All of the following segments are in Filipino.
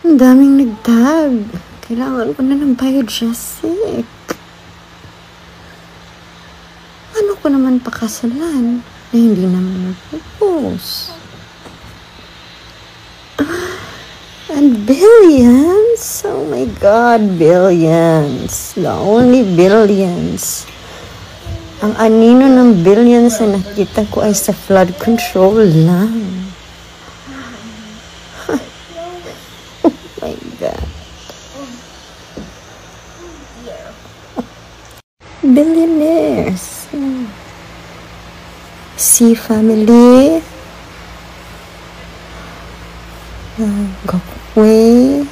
Ang daming nagtag. Kailangan ko na ng biogesic. Ano ko naman pakasalan na hindi naman nag-propose? And billions? Oh my God, billions. The only billions. Ang anino ng billions na nakita ko ay sa flood control lang. Oh my God. Billionaires. C family. Gokwe.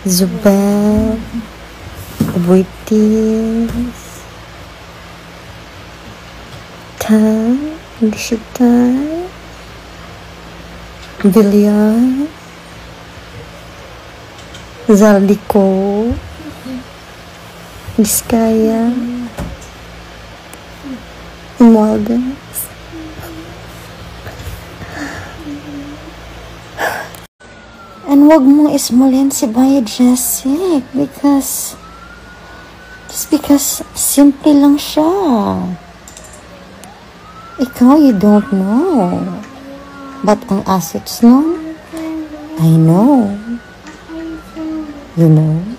Zubab. Buitis. Tan. Hindi siya Tan. Villar. Zaldico. Vizcaya. Morgan. And wag mong ismulin si biogesic just because simple lang siya. Ikaw, you don't know. But ang assets nun, I know. You know?